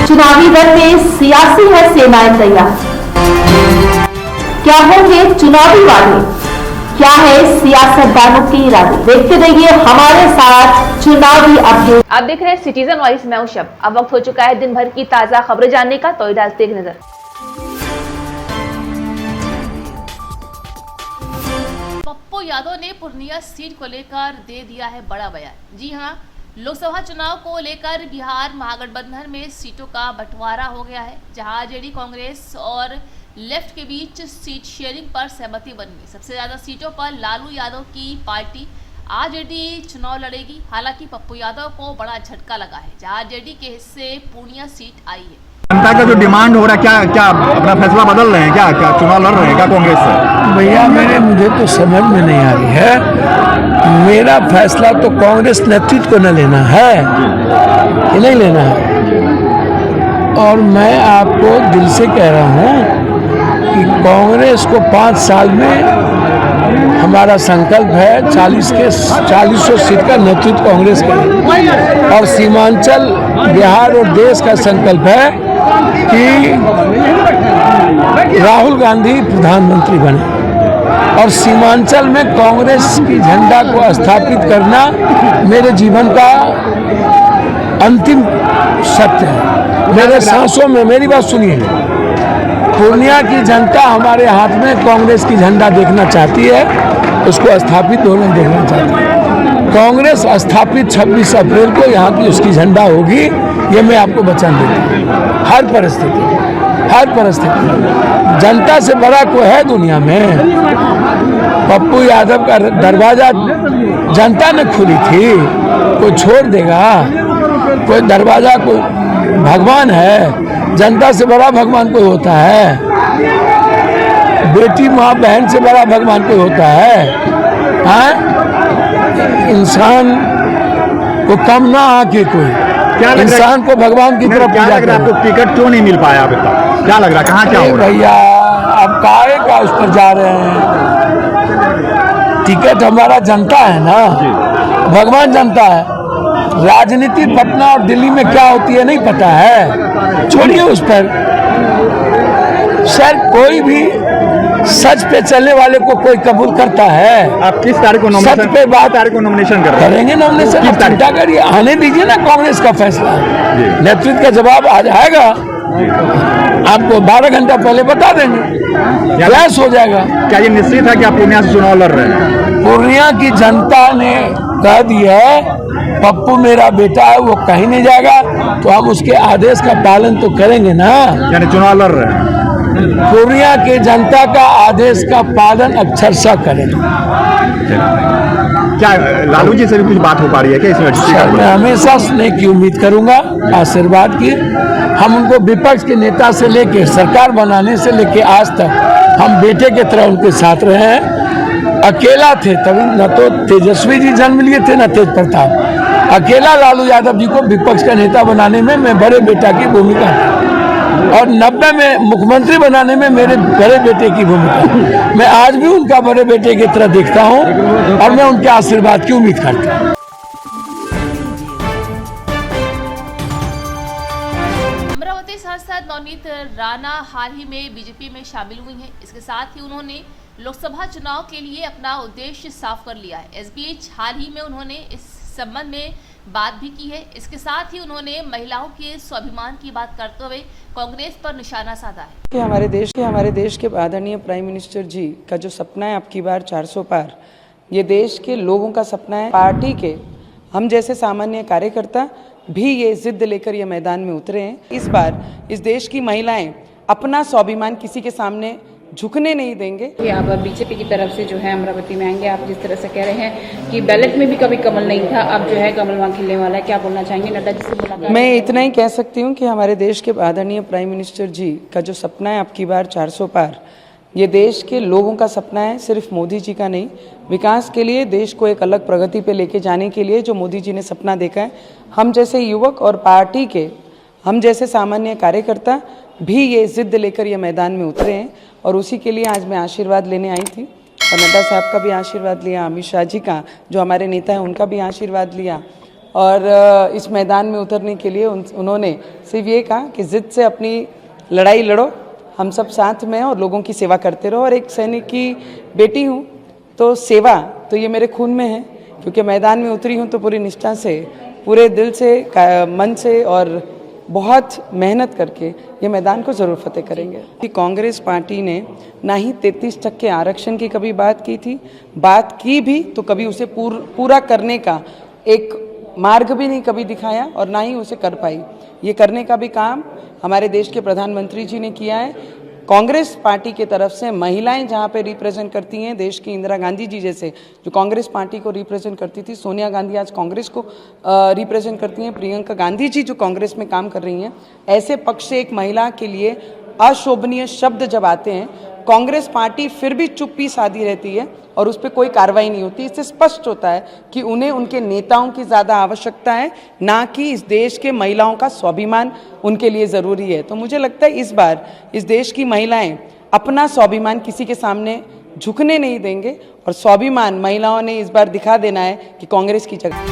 चुनावी रण में सियासी है सेनाएं तैयार। क्या होंगे चुनावी वादे, क्या है सियासतदानों के इरादे, देखते रहिए हमारे साथ चुनावी अपडेट। आप देख रहे हैं सिटीजन वॉइस, मैं हूं शब। अब वक्त हो चुका है दिन भर की ताजा खबरें जानने का, तो डालते एक नजर। पप्पू यादव ने पूर्णिया सीट को लेकर दे दिया है बड़ा बयान। जी हां, लोकसभा चुनाव को लेकर बिहार महागठबंधन में सीटों का बंटवारा हो गया है, जहां जेडी कांग्रेस और लेफ्ट के बीच सीट शेयरिंग पर सहमति बन गई। सबसे ज्यादा सीटों पर लालू यादव की पार्टी आरजेडी चुनाव लड़ेगी। हालांकि पप्पू यादव को बड़ा झटका लगा है, जहां जेडी के हिस्से पूर्णिया सीट आई है। जनता का जो डिमांड हो रहा है, क्या अपना फैसला बदल रहे हैं, क्या चुनाव लड़ रहे हैं क्या कांग्रेस से? भैया मुझे तो समझ में नहीं आ रही है। मेरा फैसला तो कांग्रेस नेतृत्व को न लेना है कि नहीं लेना है। और मैं आपको दिल से कह रहा हूँ कि कांग्रेस को 5 साल में हमारा संकल्प है 40 सीट का नेतृत्व कांग्रेस करे। और सीमांचल बिहार और देश का संकल्प है कि राहुल गांधी प्रधानमंत्री बने। और सीमांचल में कांग्रेस की झंडा को स्थापित करना मेरे जीवन का अंतिम सत्य है। मेरे सांसों में, मेरी बात सुनिए, पूर्णिया की जनता हमारे हाथ में कांग्रेस की झंडा देखना चाहती है, उसको स्थापित होने देखना चाहती है। कांग्रेस स्थापित 26 अप्रैल को यहाँ की उसकी झंडा होगी, ये मैं आपको वचन देता हूँ। हर परिस्थिति जनता से बड़ा कोई है दुनिया में? पप्पू यादव का दरवाजा जनता ने खुली थी, कोई छोड़ देगा? कोई दरवाजा, कोई भगवान है, जनता से बड़ा भगवान कोई होता है? बेटी माँ बहन से बड़ा भगवान कोई होता है? इंसान को कम ना आके कोई इंसान को भगवान की तरफ क्या लग रहा है आपको? टिकट क्यों नहीं मिल पाया अभी तक? क्या लग रहा है, कहाँ क्या हो रहा है? भैया अब काहे का उस पर जा रहे हैं? टिकट हमारा जनता है ना, भगवान जनता है। राजनीति पटना और दिल्ली में क्या होती है नहीं पता है, छोड़िए उस पर। सर, कोई भी सच पे चलने वाले को कोई कबूल करता है? आप किस तारीख को सच पे बात नॉमिनेशन करेंगे? नॉमिनेशन आप चिंता करिए, आने दीजिए ना कांग्रेस का फैसला, नेतृत्व का जवाब आ जाएगा। आपको 12 घंटा पहले बता देंगे, प्रयास हो जाएगा। क्या ये निश्चित है कि आप पूर्णिया से चुनाव लड़ रहे हैं? पूर्णिया की जनता ने कह दिया है पप्पू मेरा बेटा है, वो कहीं नहीं जाएगा, तो हम उसके आदेश का पालन तो करेंगे ना। यानी चुनाव लड़ रहे हैं? पूर्णिया के जनता का आदेश का पालन अक्षरशः करेंगे। क्या लालू जी से भी कुछ बात हो पा रही है क्या इसमें? मैं हमेशा स्नेह की उम्मीद करूंगा, आशीर्वाद की। हम उनको विपक्ष के नेता से लेके सरकार बनाने से लेके आज तक हम बेटे के तरह उनके साथ रहे हैं। अकेला थे तभी न तो तेजस्वी जी जन्म लिए थे, न तेज प्रताप। अकेला लालू यादव जी को विपक्ष का नेता बनाने में मैं बड़े बेटा की भूमिका, और 90 में मुख्यमंत्री बनाने में मेरे बड़े बेटे की भूमिका। मैं आज भी उनका बड़े बेटे की तरह देखता हूं और मैं उनके आशीर्वाद की उम्मीद करता हूं। अमरावती सांसद नवनीत राणा हाल ही में बीजेपी में शामिल हुई हैं। इसके साथ ही उन्होंने लोकसभा चुनाव के लिए अपना उद्देश्य साफ कर लिया है। इस बीच हाल ही में उन्होंने इस संबंध में बात भी की है। इसके साथ ही उन्होंने महिलाओं के स्वाभिमान की बात करते हुए कांग्रेस पर निशाना साधा है कि हमारे देश के आदरणीय प्राइम मिनिस्टर जी का जो सपना है आपकी बार 400 पार, ये देश के लोगों का सपना है। पार्टी के हम जैसे सामान्य कार्यकर्ता भी ये जिद लेकर ये मैदान में उतरे हैं। इस बार इस देश की महिलाएं अपना स्वाभिमान किसी के सामने झुकने नहीं देंगे। कि आप बीजेपी की तरफ से जो है अमरावती में आएंगे, आप जिस तरह से कह रहे हैं कि बैलेट में भी कभी कमल नहीं था, अब जो है कमल वहाँ खिलने वाला है, क्या बोलना चाहेंगे? नड्डा जी से मुलाकात। मैं इतना ही कह सकती हूँ कि हमारे देश के आदरणीय प्राइम मिनिस्टर जी का जो सपना है आपकी बार 400 पार, ये देश के लोगों का सपना है, सिर्फ मोदी जी का नहीं। विकास के लिए, देश को एक अलग प्रगति पे लेके जाने के लिए जो मोदी जी ने सपना देखा है, हम जैसे युवक और पार्टी के हम जैसे सामान्य कार्यकर्ता भी ये जिद लेकर ये मैदान में उतरे हैं। और उसी के लिए आज मैं आशीर्वाद लेने आई थी, और नड्डा साहब का भी आशीर्वाद लिया, अमित शाह जी का जो हमारे नेता हैं उनका भी आशीर्वाद लिया, और इस मैदान में उतरने के लिए उन्होंने सिर्फ ये कहा कि जिद से अपनी लड़ाई लड़ो, हम सब साथ में हैं और लोगों की सेवा करते रहो। और एक सैनिक की बेटी हूँ तो सेवा तो ये मेरे खून में है, क्योंकि मैदान में उतरी हूँ तो पूरी निष्ठा से, पूरे दिल से, मन से और बहुत मेहनत करके ये मैदान को ज़रूर फतेह करेंगे। कि कांग्रेस पार्टी ने ना ही 33% आरक्षण की कभी बात की थी, बात की भी तो कभी उसे पूरा करने का एक मार्ग भी नहीं कभी दिखाया और ना ही उसे कर पाई। ये करने का भी काम हमारे देश के प्रधानमंत्री जी ने किया है। कांग्रेस पार्टी की तरफ से महिलाएं जहां पे रिप्रेजेंट करती हैं, देश की इंदिरा गांधी जी जैसे जो कांग्रेस पार्टी को रिप्रेजेंट करती थी, सोनिया गांधी आज कांग्रेस को रिप्रेजेंट करती हैं, प्रियंका गांधी जी जो कांग्रेस में काम कर रही हैं, ऐसे पक्ष से एक महिला के लिए अशोभनीय शब्द जब आते हैं, कांग्रेस पार्टी फिर भी चुप्पी साधी रहती है और उस पर कोई कार्रवाई नहीं होती। इससे स्पष्ट होता है कि उन्हें उनके नेताओं की ज़्यादा आवश्यकता है, ना कि इस देश के महिलाओं का स्वाभिमान उनके लिए ज़रूरी है। तो मुझे लगता है इस बार इस देश की महिलाएं अपना स्वाभिमान किसी के सामने झुकने नहीं देंगे और स्वाभिमान महिलाओं ने इस बार दिखा देना है कि कांग्रेस की जगह।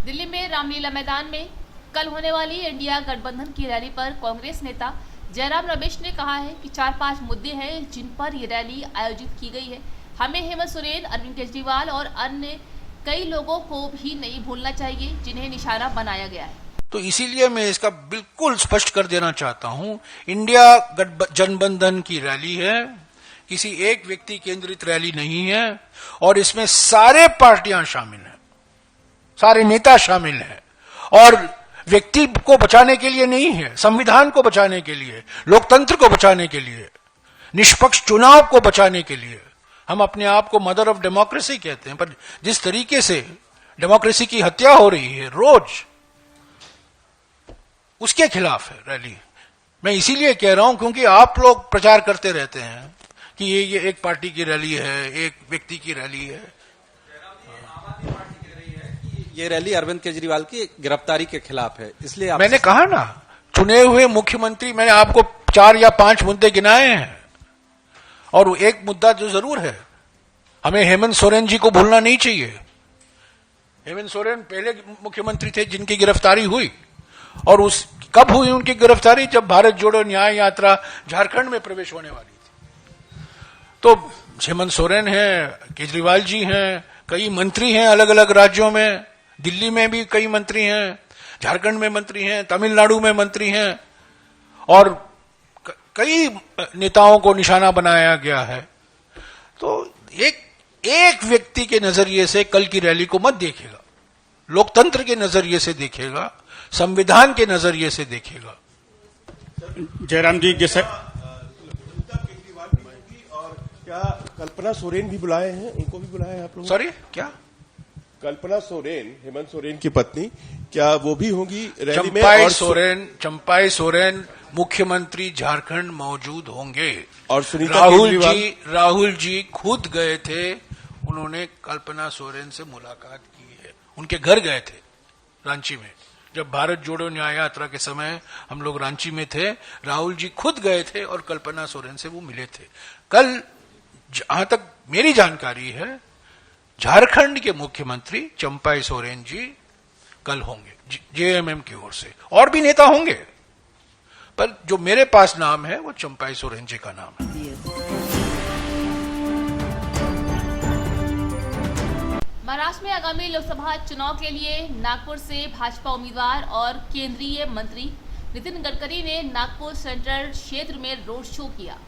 दिल्ली में रामलीला मैदान में कल होने वाली इंडिया गठबंधन की रैली पर कांग्रेस नेता जयराम रमेश ने कहा है कि 4-5 मुद्दे हैं जिन पर ये रैली आयोजित की गई है। हमें हेमंत सोरेन, अरविंद केजरीवाल और अन्य कई लोगों को भी नहीं भूलना चाहिए जिन्हें निशाना बनाया गया है। तो इसीलिए मैं इसका बिल्कुल स्पष्ट कर देना चाहता हूं, इंडिया गठबंधन की रैली है, किसी एक व्यक्ति केंद्रित रैली नहीं है और इसमें सारे पार्टियां शामिल हैं, सारे नेता शामिल हैं और व्यक्ति को बचाने के लिए नहीं है, संविधान को बचाने के लिए, लोकतंत्र को बचाने के लिए, निष्पक्ष चुनाव को बचाने के लिए। हम अपने आप को मदर ऑफ डेमोक्रेसी कहते हैं, पर जिस तरीके से डेमोक्रेसी की हत्या हो रही है रोज, उसके खिलाफ है रैली। मैं इसीलिए कह रहा हूं क्योंकि आप लोग प्रचार करते रहते हैं कि ये एक पार्टी की रैली है, एक व्यक्ति की रैली है। ये रैली अरविंद केजरीवाल की गिरफ्तारी के खिलाफ है, इसलिए मैंने कहा ना, चुने हुए मुख्यमंत्री, मैंने आपको 4 या 5 मुद्दे गिनाए हैं और एक मुद्दा जो जरूर है, हमें हेमंत सोरेन जी को भूलना नहीं चाहिए। हेमंत सोरेन पहले मुख्यमंत्री थे जिनकी गिरफ्तारी हुई और कब हुई उनकी गिरफ्तारी? जब भारत जोड़ो न्याय यात्रा झारखंड में प्रवेश होने वाली थी। तो हेमंत सोरेन है, केजरीवाल जी हैं, कई मंत्री हैं अलग अलग राज्यों में, दिल्ली में भी कई मंत्री हैं, झारखंड में मंत्री हैं, तमिलनाडु में मंत्री हैं और कई नेताओं को निशाना बनाया गया है। तो एक व्यक्ति के नजरिए से कल की रैली को मत देखेगा, लोकतंत्र के नजरिए से देखेगा, संविधान के नजरिए से देखेगा। जयराम जी, जैसे और क्या कल्पना सोरेन भी बुलाए हैं, उनको भी बुलाए हैं आप लोग? सॉरी, क्या? कल्पना सोरेन, हेमंत सोरेन की पत्नी, क्या वो भी होंगी रैली में? चंपाई सोरेन मुख्यमंत्री झारखंड मौजूद होंगे और सुनीता राहुल जी खुद गए थे, उन्होंने कल्पना सोरेन से मुलाकात की है, उनके घर गए थे रांची में। जब भारत जोड़ो न्याय यात्रा के समय हम लोग रांची में थे, राहुल जी खुद गए थे और कल्पना सोरेन से वो मिले थे। कल जहां तक मेरी जानकारी है, झारखंड के मुख्यमंत्री चंपाई सोरेन जी कल होंगे जेएमएम की ओर से, और भी नेता होंगे, पर जो मेरे पास नाम है वो चंपाई सोरेन जी का नाम है। महाराष्ट्र में आगामी लोकसभा चुनाव के लिए नागपुर से भाजपा उम्मीदवार और केंद्रीय मंत्री नितिन गडकरी ने नागपुर सेंट्रल क्षेत्र में रोड शो किया।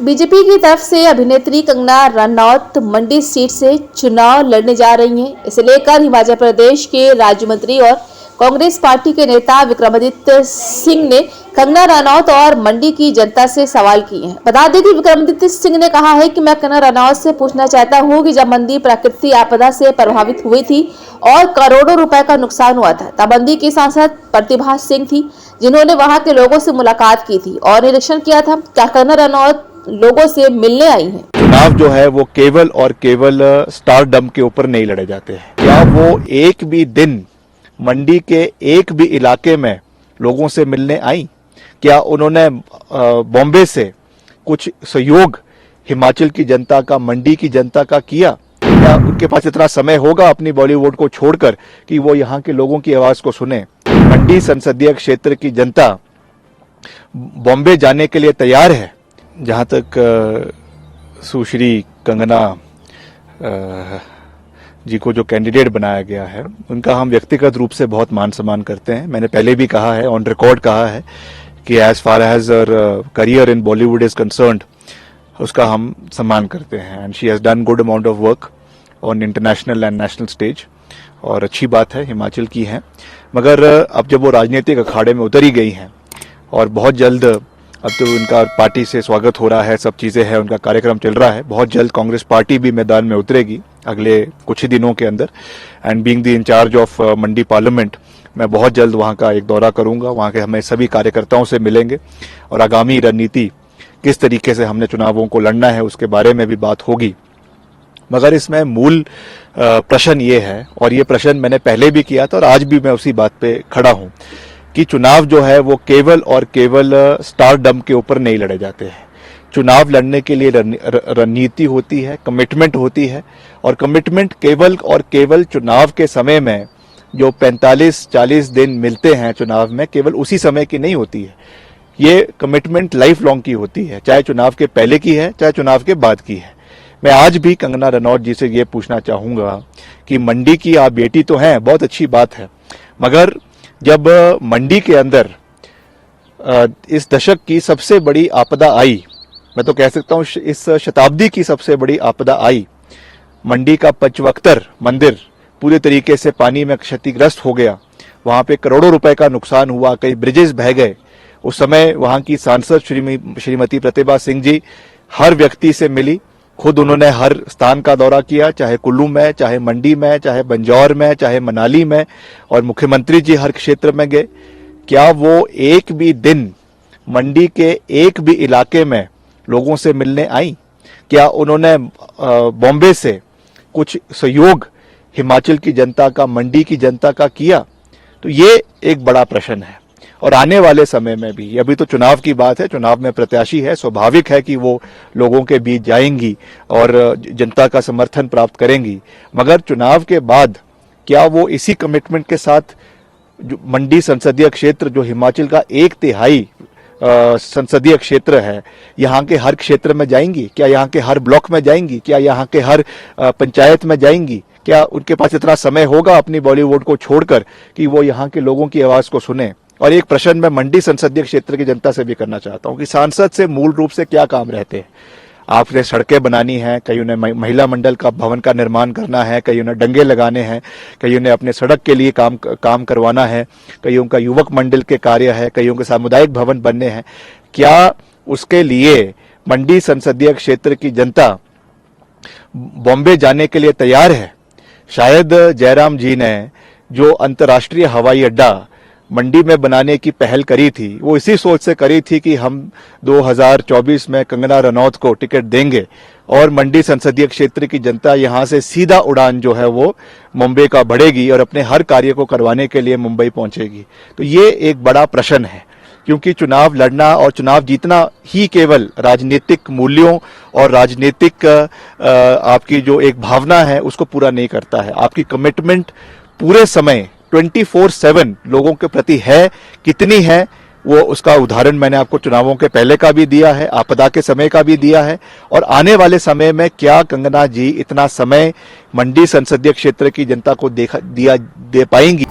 बीजेपी की तरफ से अभिनेत्री कंगना रनौत मंडी सीट से चुनाव लड़ने जा रही हैं। इसे लेकर हिमाचल प्रदेश के राज्य मंत्री और कांग्रेस पार्टी के नेता विक्रमादित्य सिंह ने कंगना रनौत और मंडी की जनता से सवाल किए हैं। बता दें कि विक्रमादित्य सिंह ने कहा है कि मैं कंगना रनौत से पूछना चाहता हूं कि जब मंडी प्राकृतिक आपदा से प्रभावित हुई थी और करोड़ों रुपए का नुकसान हुआ था, तब मंडी की सांसद प्रतिभा सिंह थी जिन्होंने वहां के लोगों से मुलाकात की थी और निरीक्षण किया था। क्या कंगना रनौत लोगों से मिलने आई हैं? चुनाव जो है वो केवल और केवल स्टारडम के ऊपर नहीं लड़े जाते हैं। क्या वो एक भी दिन मंडी के एक भी इलाके में लोगों से मिलने आई? क्या उन्होंने बॉम्बे से कुछ सहयोग हिमाचल की जनता का, मंडी की जनता का किया? क्या उनके पास इतना समय होगा अपनी बॉलीवुड को छोड़कर कि वो यहाँ के लोगों की आवाज को सुने? मंडी संसदीय क्षेत्र की जनता बॉम्बे जाने के लिए तैयार है। जहाँ तक सुश्री कंगना जी को जो कैंडिडेट बनाया गया है, उनका हम व्यक्तिगत रूप से बहुत मान सम्मान करते हैं। मैंने पहले भी कहा है, ऑन रिकॉर्ड कहा है कि as far as career in Bollywood is concerned, उसका हम सम्मान करते हैं। And she has done good amount of work on international and national stage, और अच्छी बात है, हिमाचल की हैं। मगर अब जब वो राजनीतिक अखाड़े में उतर ही गई हैं और बहुत जल्द अब तो उनका पार्टी से स्वागत हो रहा है, सब चीज़ें हैं, उनका कार्यक्रम चल रहा है, बहुत जल्द कांग्रेस पार्टी भी मैदान में उतरेगी अगले कुछ ही दिनों के अंदर। And being the incharge of Mandi parliament, मैं बहुत जल्द वहाँ का एक दौरा करूँगा, वहाँ के हमें सभी कार्यकर्ताओं से मिलेंगे और आगामी रणनीति किस तरीके से हमने चुनावों को लड़ना है उसके बारे में भी बात होगी। मगर इसमें मूल प्रश्न ये है, और ये प्रश्न मैंने पहले भी किया था और आज भी मैं उसी बात पे खड़ा हूँ, कि चुनाव जो है वो केवल और केवल स्टारडम के ऊपर नहीं लड़े जाते हैं। चुनाव लड़ने के लिए रणनीति होती है, कमिटमेंट होती है, और कमिटमेंट केवल और केवल चुनाव के समय में जो 45-40 दिन मिलते हैं चुनाव में, केवल उसी समय की नहीं होती है। ये कमिटमेंट लाइफ लॉन्ग की होती है, चाहे चुनाव के पहले की है, चाहे चुनाव के बाद की है। मैं आज भी कंगना रनौत जी से ये पूछना चाहूंगा कि मंडी की आप बेटी तो हैं, बहुत अच्छी बात है, मगर जब मंडी के अंदर इस दशक की सबसे बड़ी आपदा आई, मैं तो कह सकता हूं इस शताब्दी की सबसे बड़ी आपदा आई, मंडी का पंचवक्तर मंदिर पूरे तरीके से पानी में क्षतिग्रस्त हो गया, वहां पे करोड़ों रुपए का नुकसान हुआ, कई ब्रिजेस बह गए। उस समय वहां की सांसद श्रीमती प्रतिभा सिंह जी हर व्यक्ति से मिली, खुद उन्होंने हर स्थान का दौरा किया, चाहे कुल्लू में, चाहे मंडी में, चाहे बंजौर में, चाहे मनाली में, और मुख्यमंत्री जी हर क्षेत्र में गए। क्या वो एक भी दिन मंडी के एक भी इलाके में लोगों से मिलने आई? क्या उन्होंने बॉम्बे से कुछ सहयोग हिमाचल की जनता का, मंडी की जनता का किया? तो ये एक बड़ा प्रश्न है, और आने वाले समय में भी, अभी तो चुनाव की बात है, चुनाव में प्रत्याशी है, स्वाभाविक है कि वो लोगों के बीच जाएंगी और जनता का समर्थन प्राप्त करेंगी, मगर चुनाव के बाद क्या वो इसी कमिटमेंट के साथ जो मंडी संसदीय क्षेत्र, जो हिमाचल का 1/3 संसदीय क्षेत्र है, यहाँ के हर क्षेत्र में जाएंगी? क्या यहाँ के हर ब्लॉक में जाएंगी? क्या यहाँ के हर पंचायत में जाएंगी? क्या उनके पास इतना समय होगा अपनी बॉलीवुड को छोड़कर कि वो यहाँ के लोगों की आवाज को सुने? और एक प्रश्न मैं मंडी संसदीय क्षेत्र की जनता से भी करना चाहता हूं कि सांसद से मूल रूप से क्या काम रहते हैं? आपने सड़कें बनानी है, कहीं उन्हें महिला मंडल का भवन का निर्माण करना है, कहीं उन्हें डंगे लगाने हैं, कहीं उन्हें अपने सड़क के लिए काम करवाना है, कहीं उनका युवक मंडल के कार्य है, कहीं उनके सामुदायिक भवन बनने हैं। क्या उसके लिए मंडी संसदीय क्षेत्र की जनता बॉम्बे जाने के लिए तैयार है? शायद जयराम जी ने जो अंतर्राष्ट्रीय हवाई अड्डा मंडी में बनाने की पहल करी थी, वो इसी सोच से करी थी कि हम 2024 में कंगना रनौत को टिकट देंगे और मंडी संसदीय क्षेत्र की जनता यहां से सीधा उड़ान जो है वो मुंबई का बढ़ेगी और अपने हर कार्य को करवाने के लिए मुंबई पहुंचेगी। तो ये एक बड़ा प्रश्न है, क्योंकि चुनाव लड़ना और चुनाव जीतना ही केवल राजनीतिक मूल्यों और राजनीतिक आपकी जो एक भावना है उसको पूरा नहीं करता है। आपकी कमिटमेंट पूरे समय 24/7 लोगों के प्रति है, कितनी है, वो उसका उदाहरण मैंने आपको चुनावों के पहले का भी दिया है, आपदा के समय का भी दिया है, और आने वाले समय में क्या कंगना जी इतना समय मंडी संसदीय क्षेत्र की जनता को दे पाएंगी?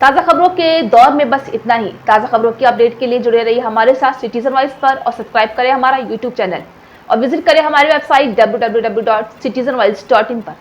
ताज़ा खबरों के दौर में बस इतना ही। ताज़ा खबरों की अपडेट के लिए जुड़े रहिए हमारे साथ सिटीजन वॉइस पर और सब्सक्राइब करें हमारा यूट्यूब चैनल और विजिट करें हमारी वेबसाइट www.citizenvoice.in पर।